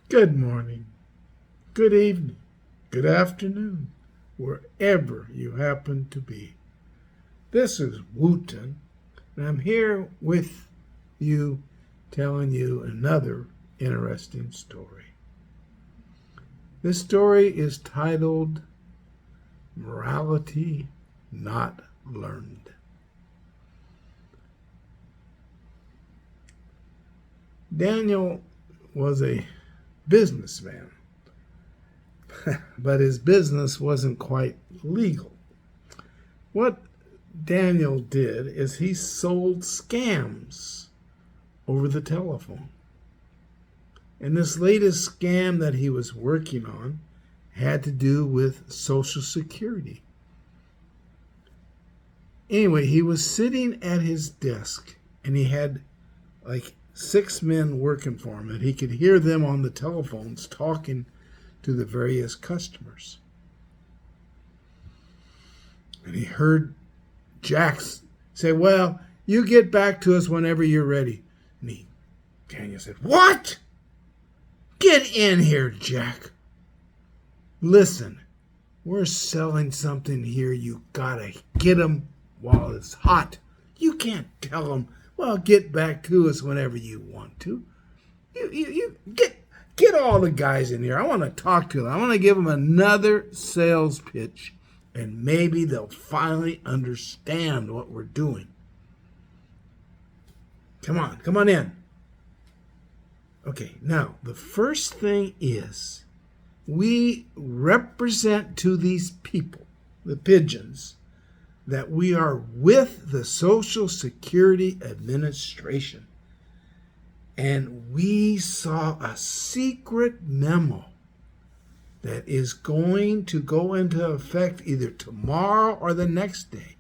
Good morning, good evening, good afternoon, wherever you happen to be. This is Wooten, and I'm here with you telling you another interesting story. This story is titled Morality Not Learned. Daniel was a businessman, but his business wasn't quite legal. What Daniel did is he sold scams over the telephone. And this latest scam that he was working on had to do with Social Security. Anyway, he was sitting at his desk and he had like 6 men working for him, and he could hear them on the telephones talking to the various customers. And he heard Jack say, "Well, you get back to us whenever you're ready." And Daniel said, "What? Get in here, Jack. Listen, we're selling something here. You gotta get them while it's hot. You can't tell them, well, get back to us whenever you want to. You get all the guys in here. I want to talk to them. I want to give them another sales pitch, and maybe they'll finally understand what we're doing. Come on in." Okay, now, the first thing is we represent to these people, the pigeons, that we are with the Social Security Administration. And we saw a secret memo that is going to go into effect either tomorrow or the next day.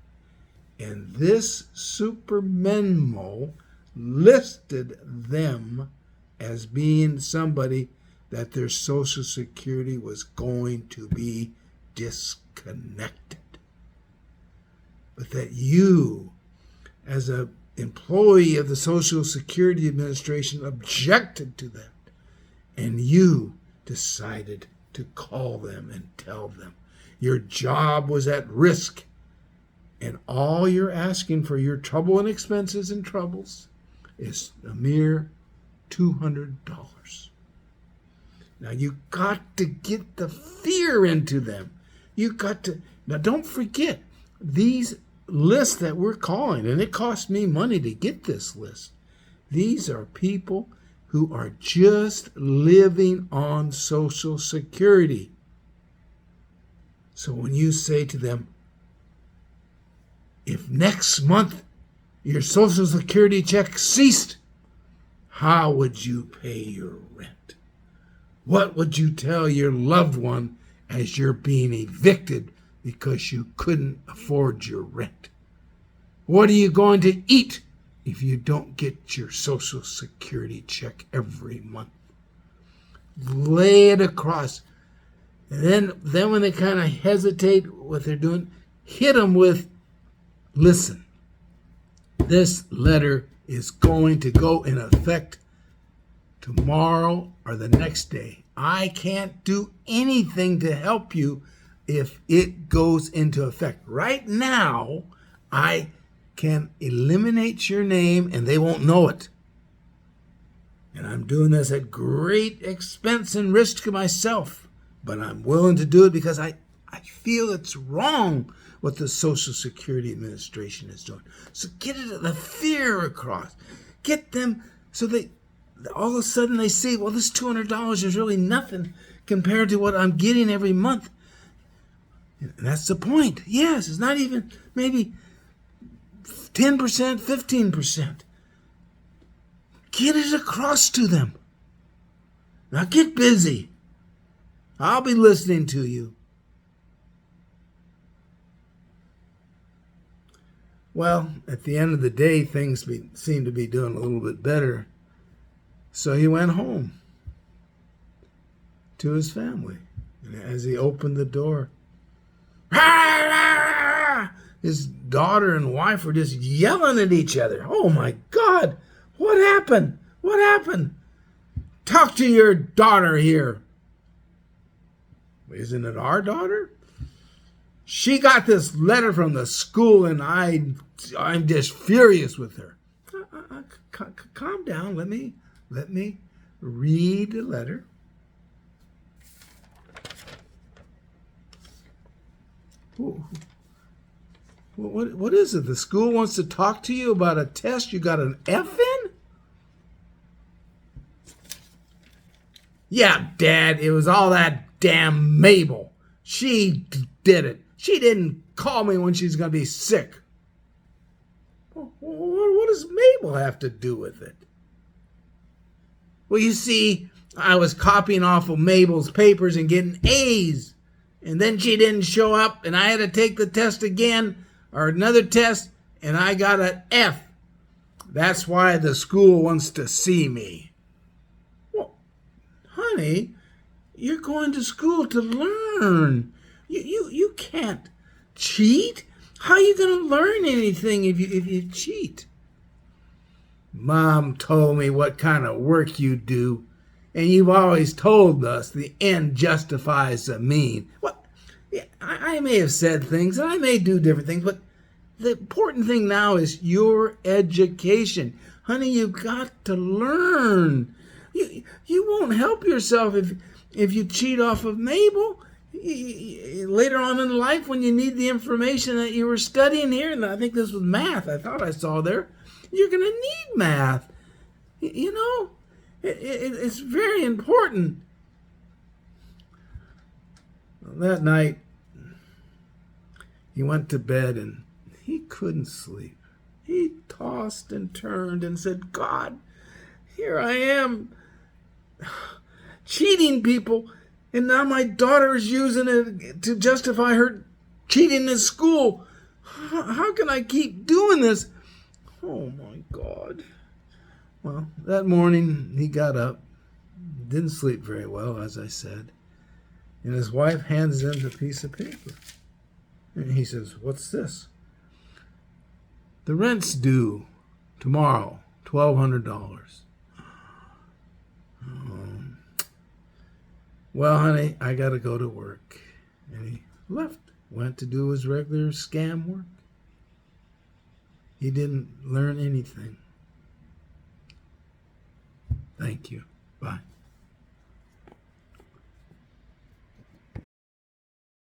And this super memo listed them as being somebody that their Social Security was going to be disconnected. But that you, as an employee of the Social Security Administration, objected to that. And you decided to call them and tell them your job was at risk. And all you're asking for your trouble and expenses and troubles is a mere $200. Now you got to get the fear into them. Now don't forget, these lists that we're calling, and it cost me money to get this list. These are people who are just living on Social Security. So when you say to them, if next month your Social Security check ceased, how would you pay your rent? What would you tell your loved one as you're being evicted because you couldn't afford your rent? What are you going to eat if you don't get your Social Security check every month? Lay it across. And then when they kind of hesitate what they're doing, hit them with, listen, this letter is going to go in effect tomorrow or the next day. I can't do anything to help you if it goes into effect. Right now, I can eliminate your name and they won't know it. And I'm doing this at great expense and risk to myself. But I'm willing to do it because I feel it's wrong what the Social Security Administration is doing. So get the fear across. Get them so they all of a sudden they see, well, this $200 is really nothing compared to what I'm getting every month. And that's the point. Yes, it's not even maybe 10%, 15%. Get it across to them. Now get busy. I'll be listening to you. Well, at the end of the day, things seemed to be doing a little bit better. So he went home to his family. And as he opened the door, his daughter and wife were just yelling at each other. Oh my God, what happened? What happened? Talk to your daughter here. Isn't it our daughter? She got this letter from the school, and I'm just furious with her. Calm down. Let me read the letter. What is it? The school wants to talk to you about a test you got an F in? Yeah, Dad, it was all that damn Mabel. She did it. She didn't call me when she's going to be sick. What does Mabel have to do with it? Well, you see, I was copying off of Mabel's papers and getting A's. And then she didn't show up, and I had to take the test again, or another test, and I got an F. That's why the school wants to see me. Well, honey, you're going to school to learn. You can't cheat. How are you going to learn anything if you cheat? Mom told me what kind of work you do, and you've always told us the end justifies the mean. Well, yeah, I may have said things, and I may do different things, but the important thing now is your education. Honey, you've got to learn. You won't help yourself if you cheat off of Mabel. Later on in life, when you need the information that you were studying here, and I think this was math, I thought I saw there, you're going to need math. You know, it's very important. That night, he went to bed and he couldn't sleep. He tossed and turned and said, God, here I am, cheating people, and now my daughter is using it to justify her cheating in school. How can I keep doing this? Oh, my God. Well, that morning he got up, didn't sleep very well, as I said, and his wife hands him the piece of paper. And he says, what's this? The rent's due tomorrow, $1,200. Well, honey, I got to go to work. And he left, went to do his regular scam work. He didn't learn anything. Thank you. Bye.